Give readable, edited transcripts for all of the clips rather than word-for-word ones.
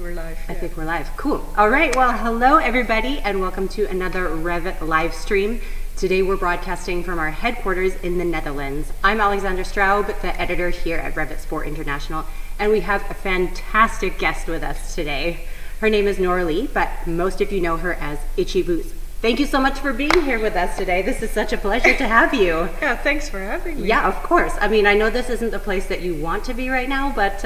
we're live. I think we're live. Cool. All right. Well, hello everybody, and welcome to another REV'IT live stream. Today we're broadcasting from our headquarters in the Netherlands. I'm Alexandra Straub, the editor here at REV'IT Sport International, and we have a fantastic guest with us today. Her name is Noraly, but most of you know her as Itchy Boots. Thank you so much for being here with us today. This is such a pleasure to have you. Yeah, thanks for having me. Yeah, of course. I mean, I know this isn't the place that you want to be right now, but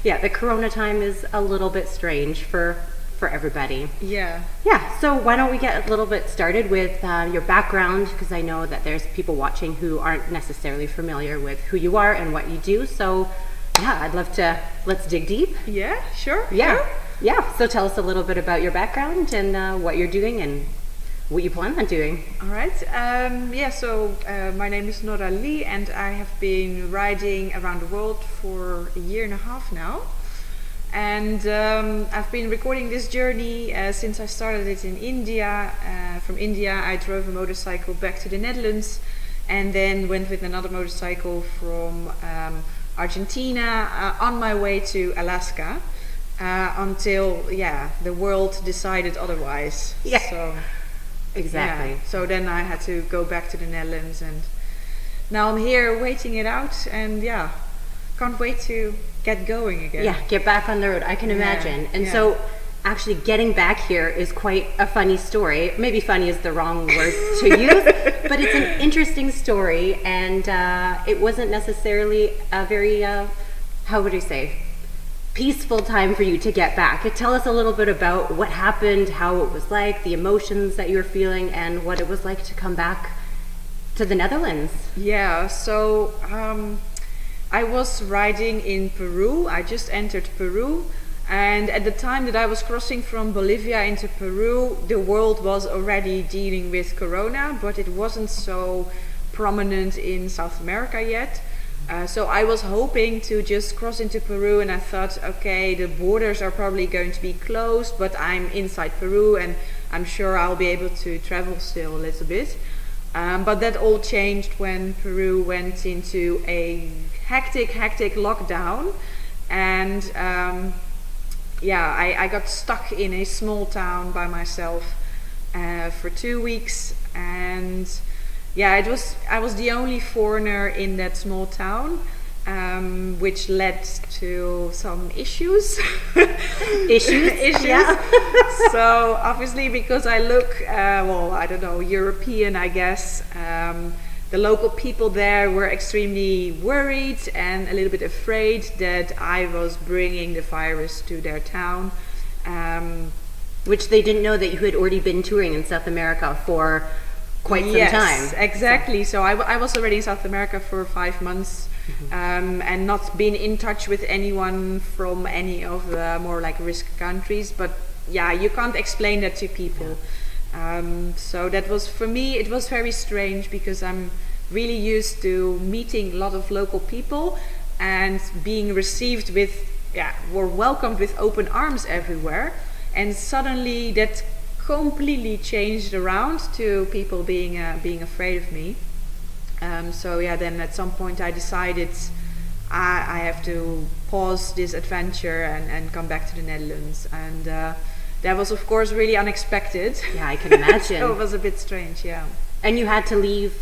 yeah, the Corona time is a little bit strange for everybody. Yeah. Yeah, so why don't we get a little bit started with your background, because I know that there's people watching who aren't necessarily familiar with who you are and what you do. So yeah, I'd love to, let's dig deep. Yeah, sure. Yeah. Sure. Yeah, so tell us a little bit about your background and what you're doing and what you plan on doing. All right. So my name is Noraly, and I have been riding around the world for a year and a half now. And I've been recording this journey since I started it in India. From India, I drove a motorcycle back to the Netherlands, and then went with another motorcycle from Argentina on my way to Alaska until the world decided otherwise. Yeah. So, Exactly. yeah. So then I had to go back to the Netherlands, and now I'm here waiting it out, and can't wait to get going again. Yeah, get back on the road. I can imagine. And so actually getting back here is quite a funny story. Maybe funny is the wrong word to use, but it's an interesting story, and it wasn't necessarily a very, how would I say, peaceful time for you to get back. Tell us a little bit about what happened, how it was like, the emotions that you were feeling, and what it was like to come back to the Netherlands. Yeah, so I was riding in Peru. I just entered Peru, and at the time that I was crossing from Bolivia into Peru, the world was already dealing with Corona, but it wasn't so prominent in South America yet. So I was hoping to just cross into Peru, and I thought, okay, the borders are probably going to be closed, but I'm inside Peru and I'm sure I'll be able to travel still a little bit. But that all changed when Peru went into a hectic lockdown, and I got stuck in a small town by myself for 2 weeks, and I was the only foreigner in that small town, which led to some issues. Issues. Yeah. So obviously, because I look, European, I guess, the local people there were extremely worried and a little bit afraid that I was bringing the virus to their town. Which they didn't know that you had already been touring in South America for quite some time. Yes, exactly. So I was already in South America for 5 months, and not been in touch with anyone from any of the more like risk countries. But you can't explain that to people. So that was, for me, it was very strange, because I'm really used to meeting a lot of local people and being received with, were welcomed with open arms everywhere. And suddenly that completely changed around to people being afraid of me. Then at some point I decided I have to pause this adventure and come back to the Netherlands, and that was of course really unexpected. Yeah, I can imagine. So it was a bit strange. And you had to leave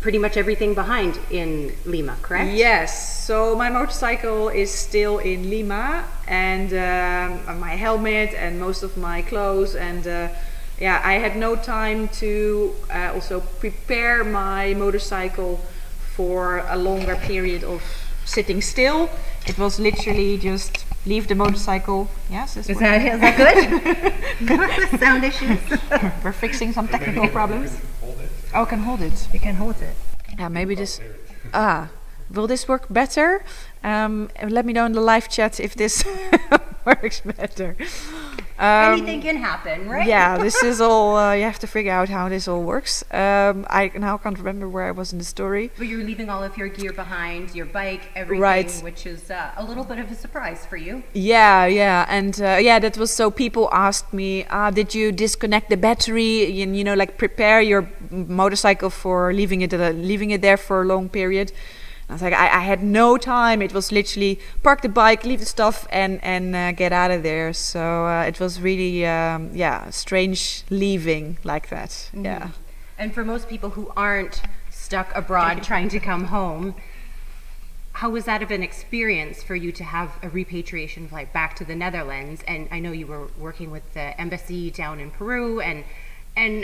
pretty much everything behind in Lima, correct? Yes, so my motorcycle is still in Lima, and my helmet and most of my clothes, and I had no time to also prepare my motorcycle for a longer period of sitting still. It was literally just leave the motorcycle. Yes, is that good? Sound issues? We're fixing some technical problems. Oh, I can hold it. You can hold it. Yeah, maybe this. Will this work better? Let me know in the live chat if this works better. Anything can happen, right? Yeah, this is all, you have to figure out how this all works. I now can't remember where I was in the story. But you're leaving all of your gear behind, your bike, everything, right, which is a little bit of a surprise for you. Yeah, and that was, so people asked me, did you disconnect the battery, and, like prepare your motorcycle for leaving it there for a long period? I was like, I had no time. It was literally park the bike, leave the stuff, and get out of there. So it was really, strange leaving like that. Yeah. And for most people who aren't stuck abroad trying to come home, how was that of an experience for you to have a repatriation flight back to the Netherlands? And I know you were working with the embassy down in Peru, and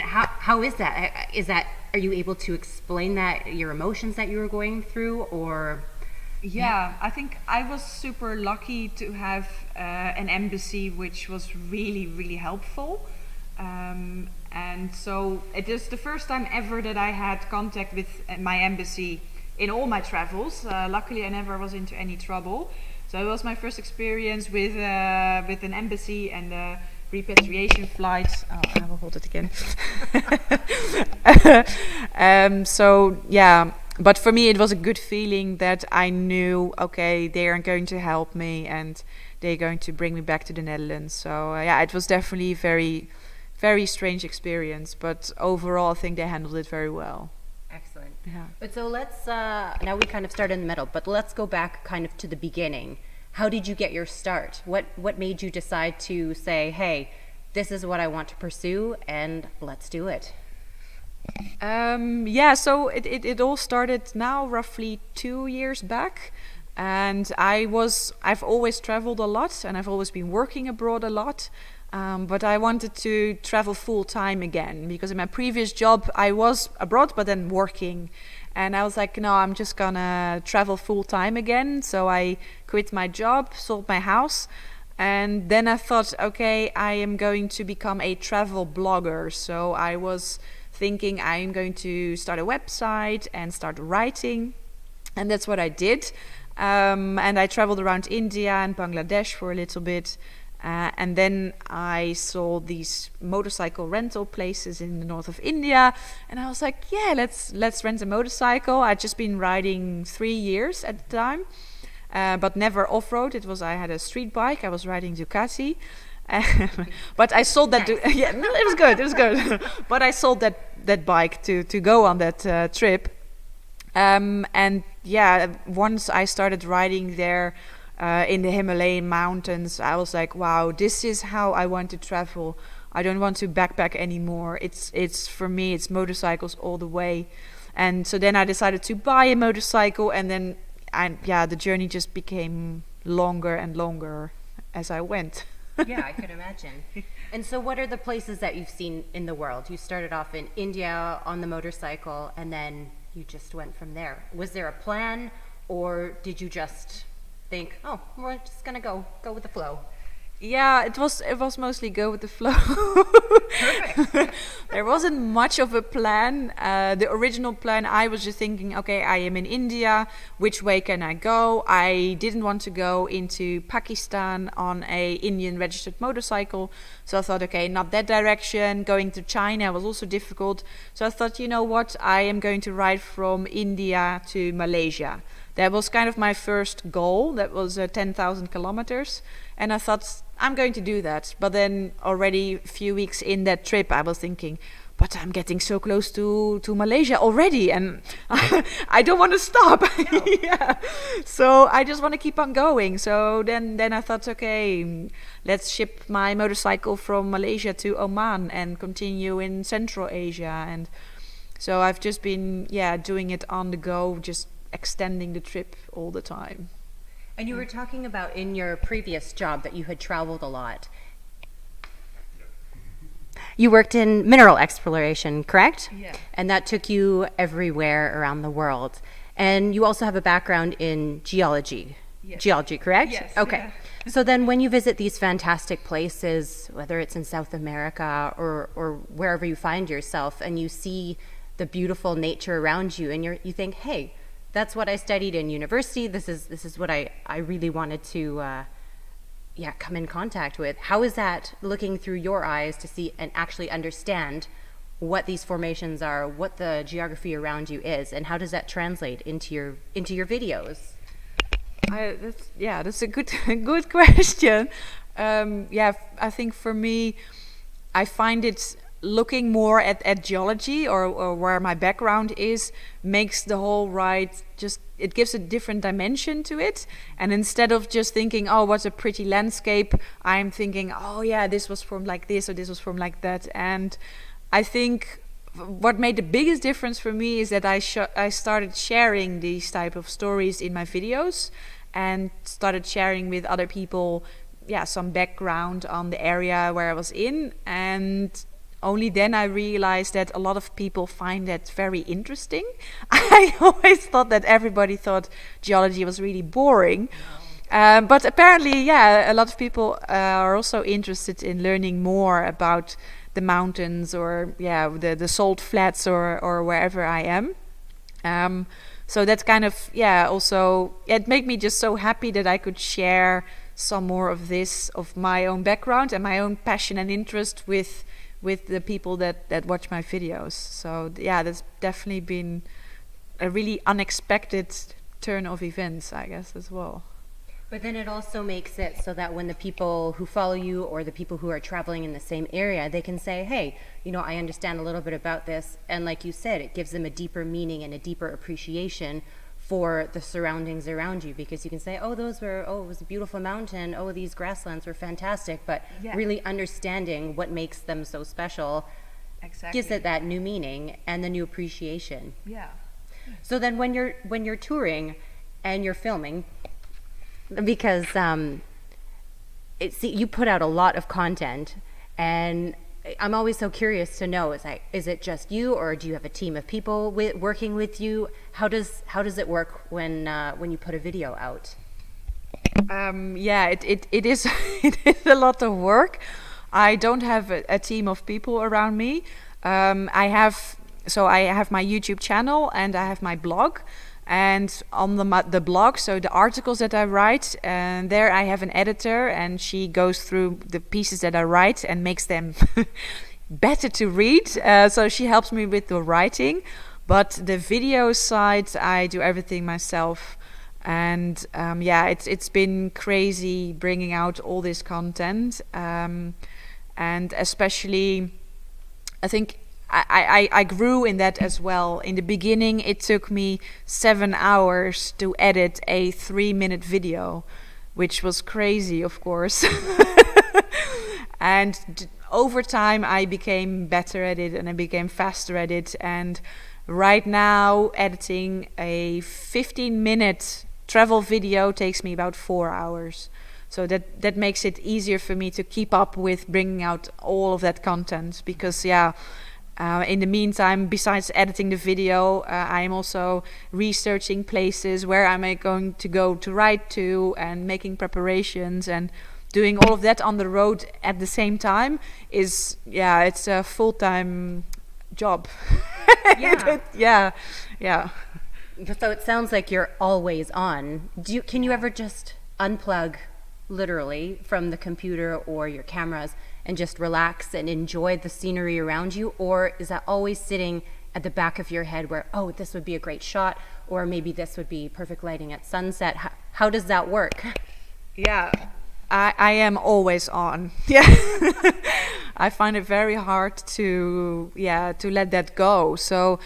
how is that? Are you able to explain that, your emotions that you were going through, or? Yeah, I think I was super lucky to have an embassy which was really, really helpful. And so it is the first time ever that I had contact with my embassy in all my travels. Luckily, I never was into any trouble. So it was my first experience with an embassy and a repatriation flight. Oh, I will hold it again. So yeah, but for me it was a good feeling that I knew, okay, they are going to help me and they're going to bring me back to the Netherlands. So yeah, it was definitely very, very strange experience, but overall I think they handled it very well. Excellent. Yeah. But so let's, now we kind of start in the middle, but let's go back kind of to the beginning. How did you get your start? What made you decide to say, hey, this is what I want to pursue and let's do it? So it all started now roughly 2 years back. And I've always traveled a lot and I've always been working abroad a lot. But I wanted to travel full time again because in my previous job I was abroad but then working, and I was like, no, I'm just gonna travel full time again. So I quit my job, sold my house, and then I thought, okay, I am going to become a travel blogger. So I was thinking I am going to start a website and start writing, and that's what I did. And I traveled around India and Bangladesh for a little bit. And then I saw these motorcycle rental places in the north of India, and I was like, yeah, let's rent a motorcycle. I'd just been riding 3 years at the time, but never off-road. I had a street bike. I was riding Ducati, but I sold that. Yeah, it was good. But I sold that bike to go on that trip, and yeah, once I started riding there. In the Himalayan mountains, I was like, wow, this is how I want to travel. I don't want to backpack anymore. It's for me, it's motorcycles all the way. And so then I decided to buy a motorcycle, and then the journey just became longer and longer as I went. Yeah, I could imagine. And so what are the places that you've seen in the world? You started off in India on the motorcycle, and then you just went from there. Was there a plan, or did you just think, oh, we're just gonna go with the flow? Yeah, it was mostly go with the flow. Perfect. There wasn't much of a plan. The original plan, I was just thinking, okay, I am in India, which way can I go? I didn't want to go into Pakistan on a Indian registered motorcycle, so I thought, okay, not that direction. Going to China was also difficult, so I thought, you know what, I am going to ride from India to Malaysia. That was kind of my first goal. That was 10,000 kilometers. And I thought, I'm going to do that. But then already a few weeks in that trip, I was thinking, but I'm getting so close to Malaysia already. And I don't want to stop. No. Yeah. So I just want to keep on going. So then I thought, okay, let's ship my motorcycle from Malaysia to Oman and continue in Central Asia. And so I've just been, doing it on the go, just extending the trip all the time. And you were talking about in your previous job that you had traveled a lot. You worked in mineral exploration, correct? Yeah. And that took you everywhere around the world. And you also have a background in geology. Yes. Geology, correct? Yes. Okay. Yeah. So then when you visit these fantastic places, whether it's in South America or wherever you find yourself, and you see the beautiful nature around you, and you think, hey, that's what I studied in university. This is what I really wanted to come in contact with. How is that looking through your eyes to see and actually understand what these formations are, what the geography around you is, and how does that translate into your videos? That's a good question. I think for me, I find it looking more at geology or where my background is makes the whole ride just, it gives a different dimension to it. And instead of just thinking, oh, what a pretty landscape, I'm thinking, oh yeah, this was formed like this or this was formed like that. And I think what made the biggest difference for me is that I started sharing these type of stories in my videos and started sharing with other people some background on the area where I was in. And only then I realized that a lot of people find that very interesting. I always thought that everybody thought geology was really boring. But apparently, a lot of people are also interested in learning more about the mountains or the salt flats or wherever I am. So that's kind of also it made me just so happy that I could share some more of this, of my own background and my own passion and interest with the people that watch my videos. So that's definitely been a really unexpected turn of events, I guess, as well. But then it also makes it so that when the people who follow you or the people who are traveling in the same area, they can say, hey, I understand a little bit about this. And like you said, it gives them a deeper meaning and a deeper appreciation for the surroundings around you, because you can say, it was a beautiful mountain. Oh, these grasslands were fantastic. But really understanding what makes them so special gives it that new meaning and the new appreciation. Yeah. So then when you're touring and you're filming, because you put out a lot of content, and I'm always so curious to know, is it just you, or do you have a team of people working with you? How does it work when you put a video out? It is it is a lot of work. I don't have a team of people around me. I have my YouTube channel and I have my blog. And on the blog, so the articles that I write, and there I have an editor, and she goes through the pieces that I write and makes them better to read. So she helps me with the writing, but the video side, I do everything myself. And it's been crazy bringing out all this content, and especially, I think. I grew in that as well. In the beginning, it took me 7 hours to edit a 3-minute video, which was crazy, of course. And over time, I became better at it and I became faster at it. And right now, editing a 15-minute travel video takes me about 4 hours. So that makes it easier for me to keep up with bringing out all of that content, because in the meantime, besides editing the video, I'm also researching places where am I going to go to ride to, and making preparations, and doing all of that on the road at the same time is it's a full-time job. Yeah. So it sounds like you're always on. Can you ever just unplug, literally, from the computer or your cameras and just relax and enjoy the scenery around you? Or is that always sitting at the back of your head where, this would be a great shot, or maybe this would be perfect lighting at sunset? How does that work? Yeah, I am always on. Yeah. I find it very hard to let that go. So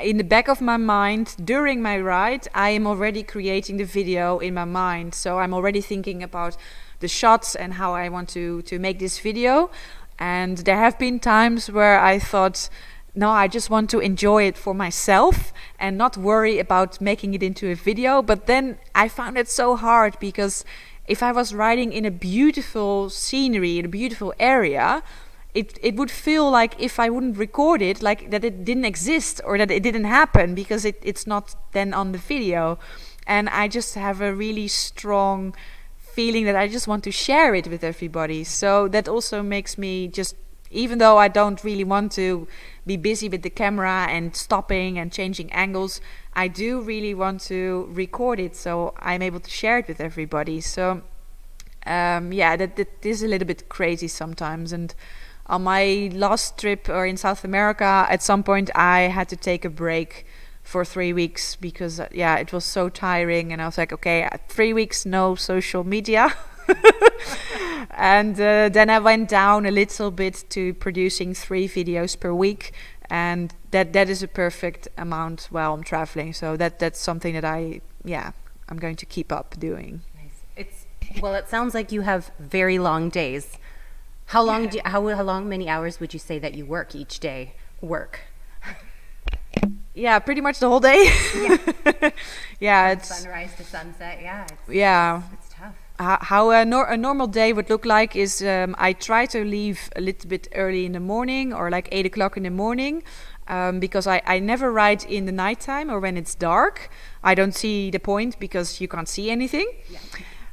in the back of my mind, during my ride, I am already creating the video in my mind. So I'm already thinking about the shots and how I want to make this video. And there have been times where I thought, no, I just want to enjoy it for myself and not worry about making it into a video. But then I found it so hard, because if I was riding in a beautiful scenery, in a beautiful area, it would feel like, if I wouldn't record it, like that it didn't exist or that it didn't happen, because it's not then on the video. And I just have a really strong feeling that I just want to share it with everybody. So that also makes me just, even though I don't really want to be busy with the camera and stopping and changing angles, I do really want to record it so I'm able to share it with everybody. So that is a little bit crazy sometimes. And on my last trip, or in South America, at some point I had to take a break for 3 weeks, because it was so tiring, and I was like, okay, 3 weeks no social media. And then I went down a little bit to producing 3 videos per week, and that is a perfect amount while I'm traveling. So that's something that I'm going to keep up doing. Nice. It sounds like you have very long days. How many hours would you say that you work each day? Yeah, pretty much the whole day. Yeah. It's sunrise to sunset. It's tough. How a normal day would look like is I try to leave a little bit early in the morning, or like 8 o'clock in the morning, because I never ride in the nighttime or when it's dark. I don't see the point because you can't see anything. Yeah.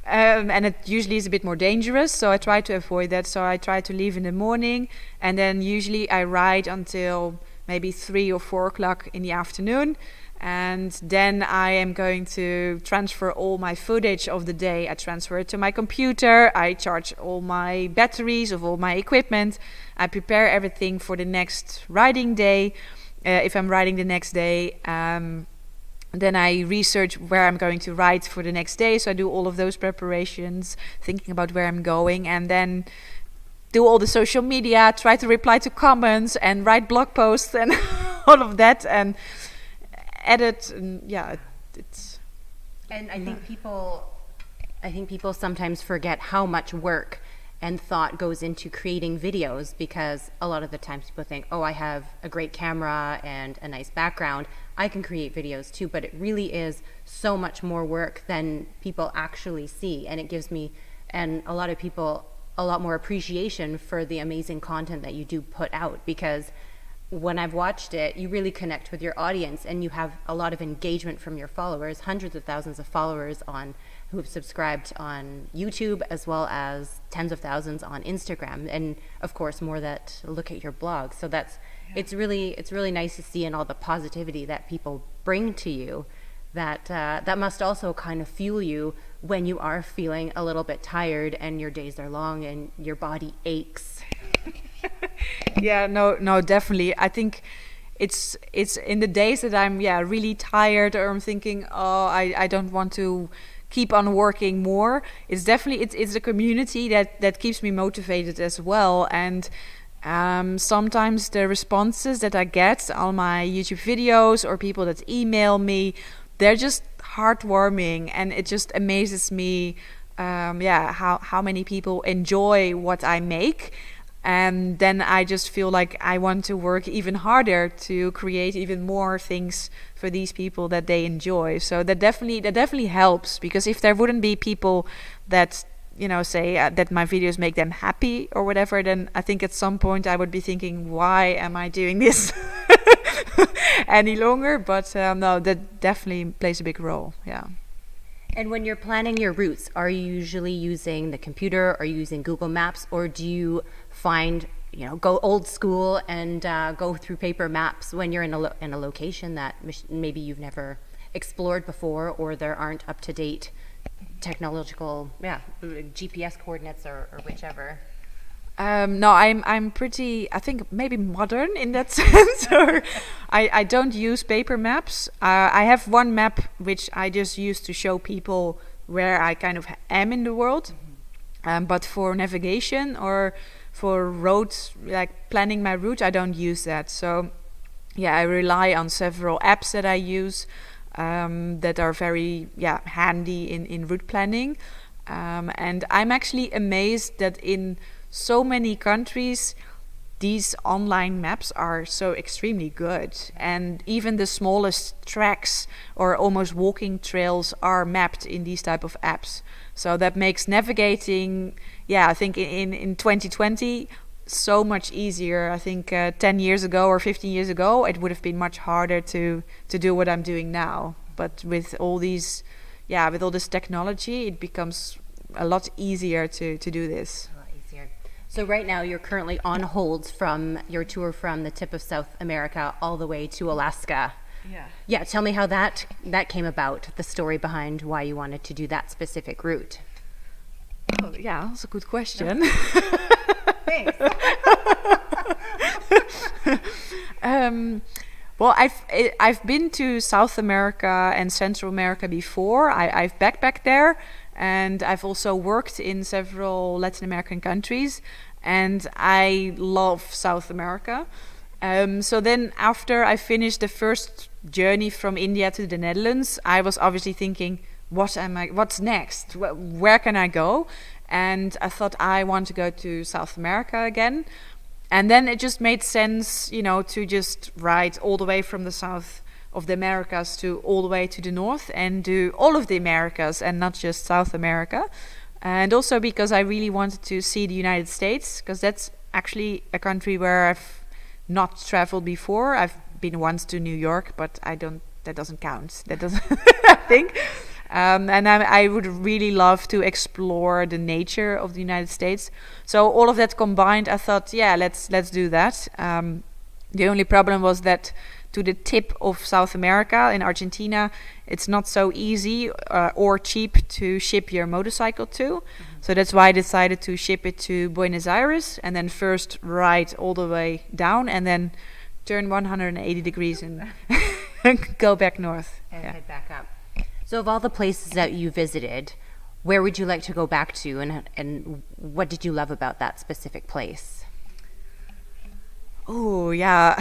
And it usually is a bit more dangerous, so I try to avoid that. So I try to leave in the morning, and then usually I ride until maybe 3 or 4 o'clock in the afternoon. And then I am going to transfer all my footage of the day. I transfer it to my computer. I charge all my batteries of all my equipment. I prepare everything for the next riding day. If I'm riding the next day, then I research where I'm going to ride for the next day. So I do all of those preparations, thinking about where I'm going, and then do all the social media, try to reply to comments and write blog posts and all of that, and edit. And it's. And I think people sometimes forget how much work and thought goes into creating videos, because a lot of the times people think, oh, I have a great camera and a nice background, I can create videos too. But it really is so much more work than people actually see, and it gives me and a lot of people a lot more appreciation for the amazing content that you do put out, because when I've watched it, you really connect with your audience, and you have a lot of engagement from your followers, hundreds of thousands of followers who have subscribed on YouTube, as well as tens of thousands on Instagram, and of course more that look at your blog. So it's really nice to see, and all the positivity that people bring to you, that must also kind of fuel you when you are feeling a little bit tired and your days are long and your body aches. Yeah, no, definitely. I think it's in the days that I'm really tired, or I'm thinking, oh, I don't want to keep on working more. It's definitely it's the community that keeps me motivated as well. And sometimes the responses that I get on my YouTube videos, or people that email me, they're just heartwarming, and it just amazes me how many people enjoy what I make. And then I just feel like I want to work even harder to create even more things for these people that they enjoy. So that definitely helps, because if there wouldn't be people that say that my videos make them happy or whatever, then I think at some point I would be thinking, why am I doing this any longer? But no, that definitely plays a big role. Yeah. And when you're planning your routes, are you usually using the computer, or using Google Maps, or do you find, go old school and go through paper maps when you're in a location that maybe you've never explored before, or there aren't up-to-date technological GPS coordinates or whichever? No, I'm pretty, I think, maybe modern in that sense. Or I don't use paper maps. I have one map which I just use to show people where I kind of am in the world. But for navigation or for roads, like planning my route, I don't use that. So I rely on several apps that I use that are very handy in route planning. And I'm actually amazed that in so many countries these online maps are so extremely good, and even the smallest tracks or almost walking trails are mapped in these type of apps. So that makes navigating, I think in 2020 so much easier. I think 10 years ago or 15 years ago it would have been much harder to do what I'm doing now. But with all these with all this technology, it becomes a lot easier to do this. So right now you're currently on hold from your tour from the tip of South America all the way to Alaska. Yeah, tell me how that came about, the story behind why you wanted to do that specific route. Oh, yeah, that's a good question. Thanks. Well, I've been to South America and Central America before. I've backpacked there, and I've also worked in several Latin American countries, and I love South America. So then after I finished the first journey from India to the Netherlands, I was obviously thinking, what's next? Where can I go? And I thought I want to go to South America again. And then it just made sense, to just ride all the way from the south of the Americas to all the way to the north and do all of the Americas and not just South America. And also because I really wanted to see the United States, because that's actually a country where I've not traveled before. I've been once to New York, but that doesn't count. That doesn't, I think. And I would really love to explore the nature of the United States. So all of that combined, I thought, yeah, let's do that. The only problem was that to the tip of South America in Argentina, it's not so easy or cheap to ship your motorcycle to. Mm-hmm. So that's why I decided to ship it to Buenos Aires and then first ride all the way down and then turn 180 degrees and go back north. And head back up. So of all the places that you visited, where would you like to go back to, and what did you love about that specific place? Oh, yeah.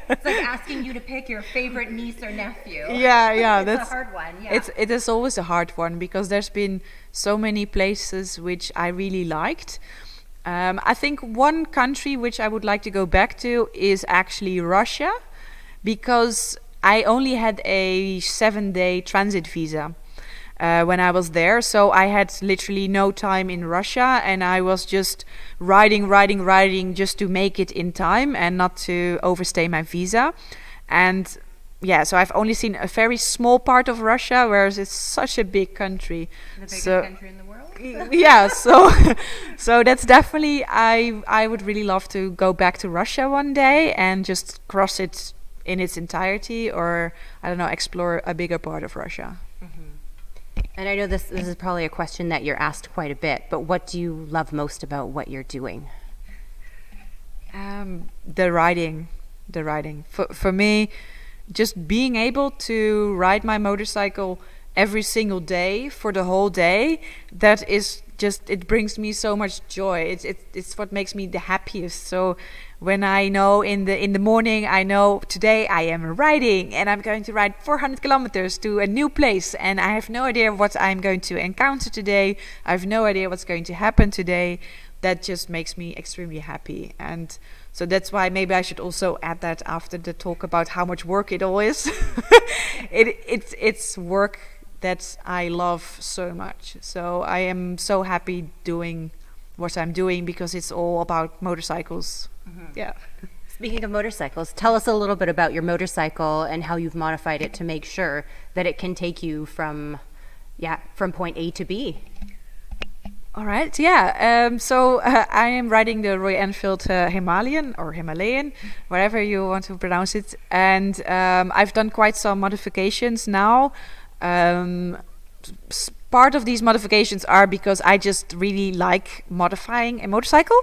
It's like asking you to pick your favorite niece or nephew. Yeah, it's a hard one. Yeah. It is always a hard one because there's been so many places which I really liked. I think one country which I would like to go back to is actually Russia, because I only had a 7-day transit visa when I was there. So I had literally no time in Russia, and I was just riding just to make it in time and not to overstay my visa. And yeah, so I've only seen a very small part of Russia, whereas it's such a big country. The biggest country in the world? Yeah, so that's definitely, I would really love to go back to Russia one day and just cross it in its entirety, or I don't know, explore a bigger part of Russia. Mm-hmm. And I know this is probably a question that you're asked quite a bit, but what do you love most about what you're doing? The riding. For me, just being able to ride my motorcycle every single day for the whole day, that is just, it brings me so much joy. It's what makes me the happiest. So when I know in the morning, I know today I am riding and I'm going to ride 400 kilometers to a new place, and I have no idea what I'm going to encounter today. I have no idea what's going to happen today. That just makes me extremely happy. And so that's why maybe I should also add that after the talk about how much work it all is. It's work that I love so much. So I am so happy doing what I'm doing because it's all about motorcycles. Mm-hmm. Yeah. Speaking of motorcycles, tell us a little bit about your motorcycle and how you've modified it to make sure that it can take you from point A to B. All right, yeah. So I am riding the Royal Enfield Himalayan, wherever you want to pronounce it. And I've done quite some modifications now. Part of these modifications are because I just really like modifying a motorcycle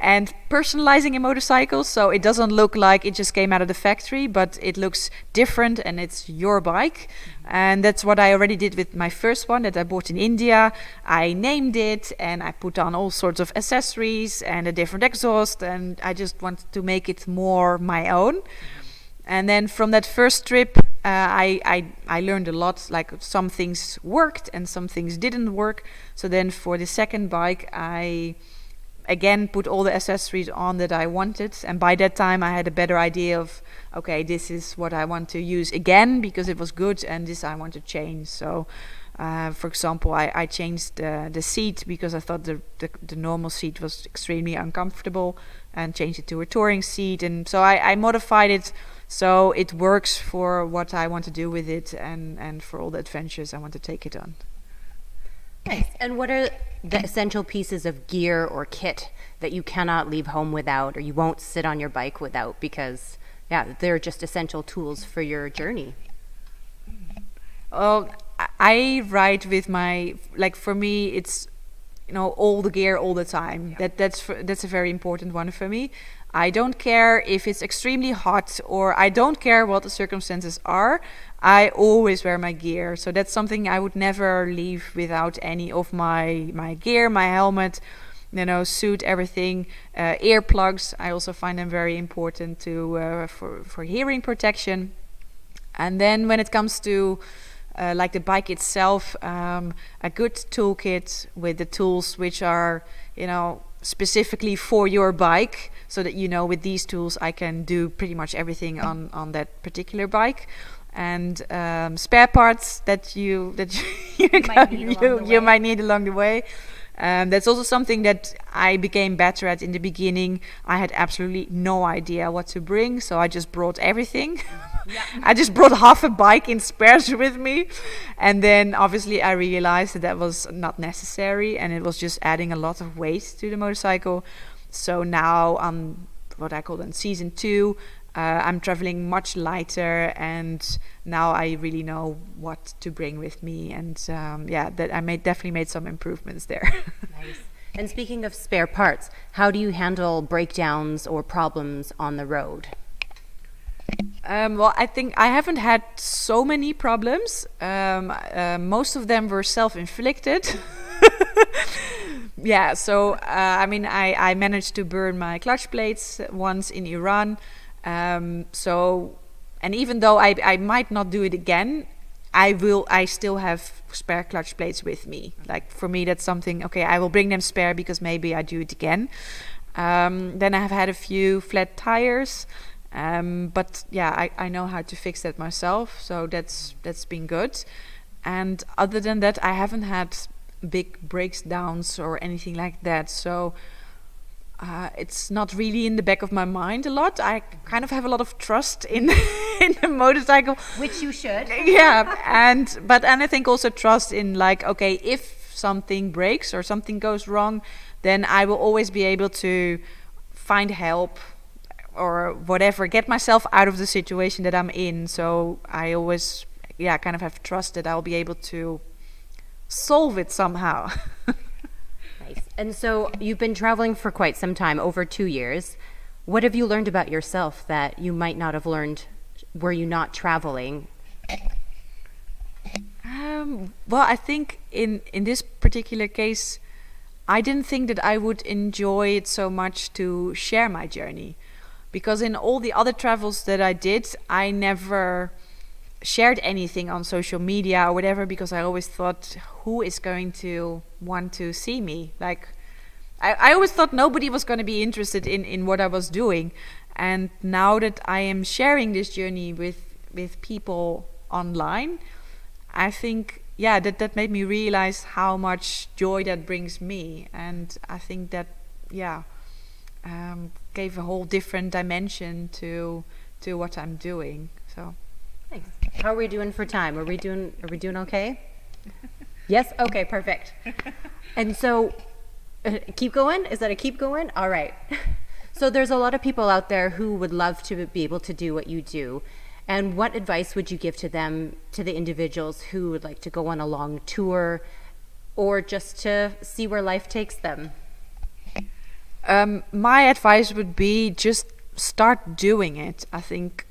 and personalizing a motorcycle, so it doesn't look like it just came out of the factory, but it looks different and it's your bike. And that's what I already did with my first one that I bought in India. I named it and I put on all sorts of accessories and a different exhaust, and I just wanted to make it more my own. And then from that first trip, I learned a lot. Like some things worked and some things didn't work. So then for the second bike, I again put all the accessories on that I wanted. And by that time, I had a better idea of, okay, this is what I want to use again because it was good, and this I want to change. So, for example, I changed the seat because I thought the normal seat was extremely uncomfortable, and changed it to a touring seat. And so I modified it so it works for what I want to do with it, and for all the adventures I want to take it on. Nice. And what are the essential pieces of gear or kit that you cannot leave home without, or you won't sit on your bike without, because they're just essential tools for your journey? Well, I ride with for me, it's all the gear all the time. That's a very important one for me. I don't care if it's extremely hot, or I don't care what the circumstances are. I always wear my gear. So that's something I would never leave without any of my gear, my helmet, suit, everything. Earplugs, I also find them very important for hearing protection. And then when it comes to like the bike itself, a good toolkit with the tools which are, specifically for your bike, so that with these tools I can do pretty much everything on that particular bike. And spare parts that you might need along the way. That's also something that I became better at in the beginning. I had absolutely no idea what to bring, so I just brought everything. I just brought half a bike in spares with me, and then obviously I realized that was not necessary, and it was just adding a lot of weight to the motorcycle. So now on what I call season 2, I'm traveling much lighter, and now I really know what to bring with me, and that I definitely made some improvements there. Nice. And speaking of spare parts, how do you handle breakdowns or problems on the road? Well, I think I haven't had so many problems. Most of them were self-inflicted. So I managed to burn my clutch plates once in Iran. And even though I might not do it again, I still have spare clutch plates with me. Like, for me, that's something, okay, I will bring them spare because maybe I do it again. Then I have had a few flat tires. But I know how to fix that myself, so that's been good. And other than that, I haven't had big breakdowns or anything like that, so it's not really in the back of my mind a lot. I kind of have a lot of trust in the motorcycle, which you should. and I think also trust in, like, okay, if something breaks or something goes wrong, then I will always be able to find help or whatever, get myself out of the situation that I'm in. So I always kind of have trust that I'll be able to solve it somehow. Nice. And so you've been traveling for quite some time, over 2 years. What have you learned about yourself that you might not have learned were you not traveling? Well, I think in this particular case, I didn't think that I would enjoy it so much to share my journey. Because in all the other travels that I did, I never shared anything on social media or whatever, because I always thought, who is going to want to see me? Like, I always thought nobody was going to be interested in what I was doing. And now that I am sharing this journey with people online, I think, that made me realize how much joy that brings me. And I think that, gave a whole different dimension to what I'm doing. So, thanks. How are we doing for time? Are we doing okay? Yes. Okay. Perfect. And so, keep going. Is that a keep going? All right. So there's a lot of people out there who would love to be able to do what you do. And what advice would you give to them, to the individuals who would like to go on a long tour, or just to see where life takes them? My advice would be just start doing it. I think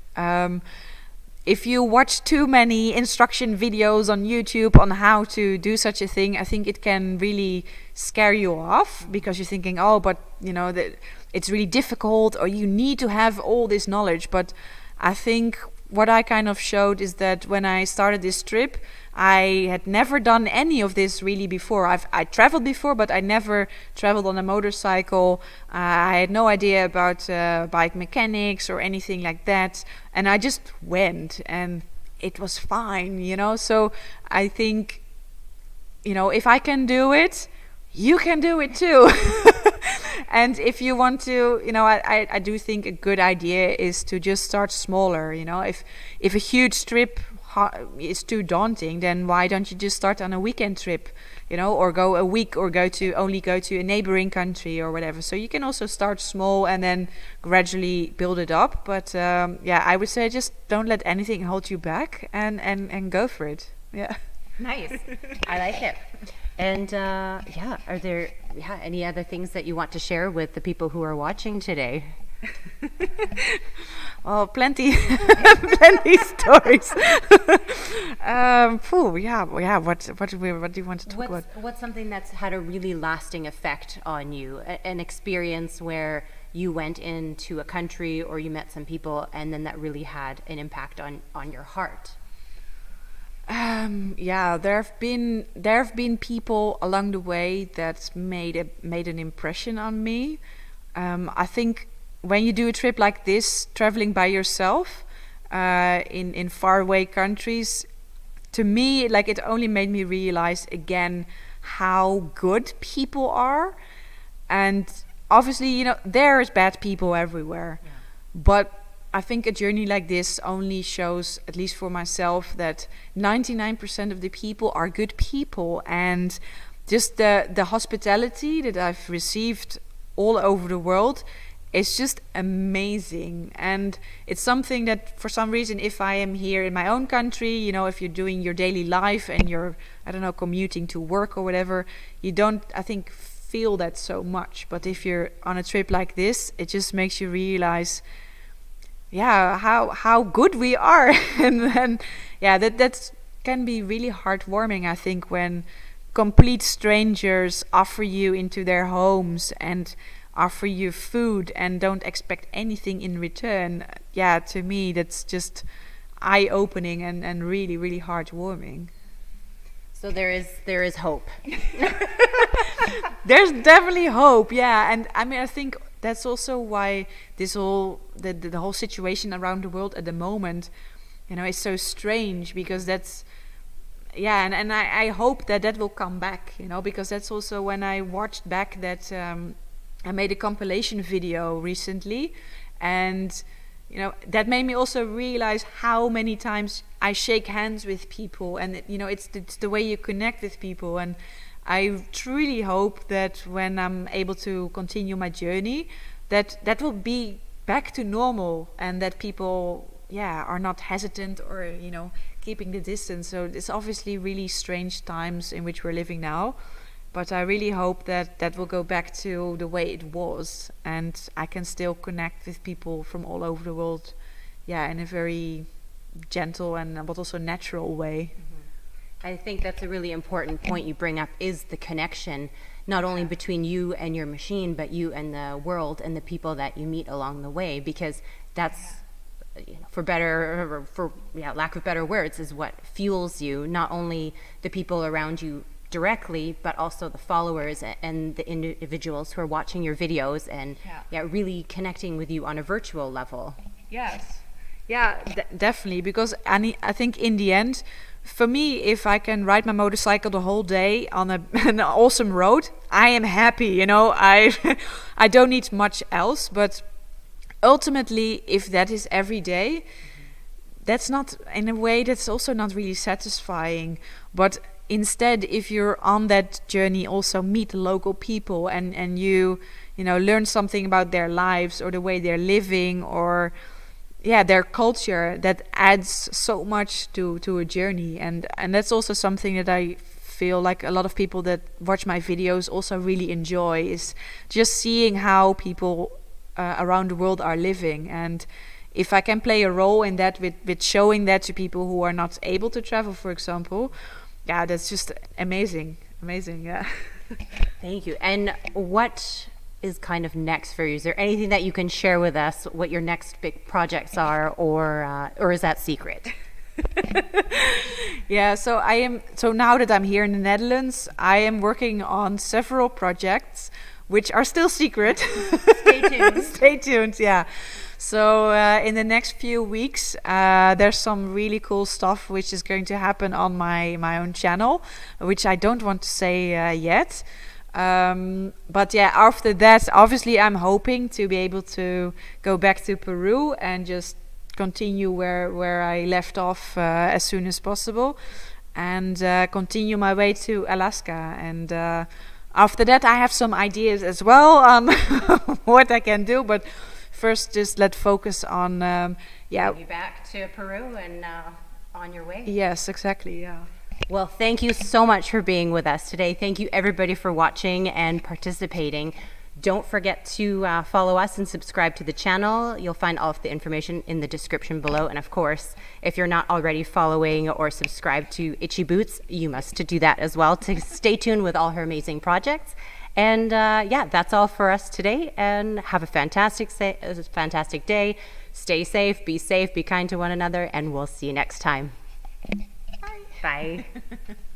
if you watch too many instruction videos on YouTube on how to do such a thing, I think it can really scare you off, because you're thinking, that it's really difficult, or you need to have all this knowledge. But I think what I kind of showed is that when I started this trip, I had never done any of this really before. I traveled before, but I never traveled on a motorcycle. I had no idea about bike mechanics or anything like that. And I just went, and it was fine, So I think, if I can do it, you can do it too. And if you want to, I do think a good idea is to just start smaller. If a huge trip is too daunting, then why don't you just start on a weekend trip, or go a week, or only go to a neighboring country or whatever. So you can also start small and then gradually build it up. But I would say just don't let anything hold you back, and go for it. Yeah. Nice. I like it. And are there any other things that you want to share with the people who are watching today? Well, plenty stories. What do you want to talk about? What's something that's had a really lasting effect on you? An experience where you went into a country or you met some people, and then that really had an impact on your heart. There have been people along the way that made an impression on me. I think when you do a trip like this, traveling by yourself in faraway countries, to me, like, it only made me realize again how good people are. And obviously, you know, there's bad people everywhere. Yeah. But I think a journey like this only shows, at least for myself, that 99% of the people are good people. And just the hospitality that I've received all over the world, it's just amazing. And it's something that, for some reason, if I am here in my own country, you know, if you're doing your daily life and you're, I don't know, commuting to work or whatever, you don't, I think, feel that so much. But if you're on a trip like this, it just makes you realize, how good we are. And then, that can be really heartwarming, I think, when complete strangers offer you into their homes and offer you food and don't expect anything in return. To me, that's just eye-opening and really, really heartwarming. So there is hope. There's definitely hope, and I mean, I think that's also why this whole the whole situation around the world at the moment, you know, is so strange, because that's and I hope that will come back, you know, because that's also when I watched back that I made a compilation video recently, and you know, that made me also realize how many times I shake hands with people, and you know, it's the way you connect with people. And I truly hope that when I'm able to continue my journey, that will be back to normal, and that people are not hesitant or, you know, keeping the distance. So it's obviously really strange times in which we're living now, but I really hope that will go back to the way it was, and I can still connect with people from all over the world, in a very gentle and but also natural way. Mm-hmm. I think that's a really important point you bring up, is the connection, not only between you and your machine, but you and the world and the people that you meet along the way, because that's, you know, for lack of better words, is what fuels you, not only the people around you directly, but also the followers and the individuals who are watching your videos and really connecting with you on a virtual level. Yes. Definitely, because I think in the end, for me, if I can ride my motorcycle the whole day on an awesome road, I am happy, you know. I don't need much else, but ultimately, if that is every day, that's not, in a way, that's also not really satisfying. But instead, if you're on that journey, also meet local people and you know, learn something about their lives or the way they're living, or their culture, that adds so much to a journey. And that's also something that I feel like a lot of people that watch my videos also really enjoy, is just seeing how people around the world are living. And if I can play a role in that with showing that to people who are not able to travel, for example, that's just amazing. Thank you. And what is kind of next for you? Is there anything that you can share with us, what your next big projects are, or is that secret? So now that I'm here in the Netherlands, I am working on several projects which are still secret. Stay tuned. So in the next few weeks, there's some really cool stuff which is going to happen on my own channel, which I don't want to say yet. But after that, obviously, I'm hoping to be able to go back to Peru and just continue where I left off as soon as possible, and continue my way to Alaska. And after that, I have some ideas as well on what I can do, but first, just let's focus on you back to Peru and on your way. Yes, exactly. Well, thank you so much for being with us today. Thank you everybody for watching and participating. Don't forget to follow us and subscribe to the channel. You'll find all of the information in the description below. And of course, if you're not already following or subscribed to Itchy Boots, you must do that as well to stay tuned with all her amazing projects. And yeah, that's all for us today. And have a fantastic day. Stay safe, be kind to one another, and we'll see you next time. Bye. Bye.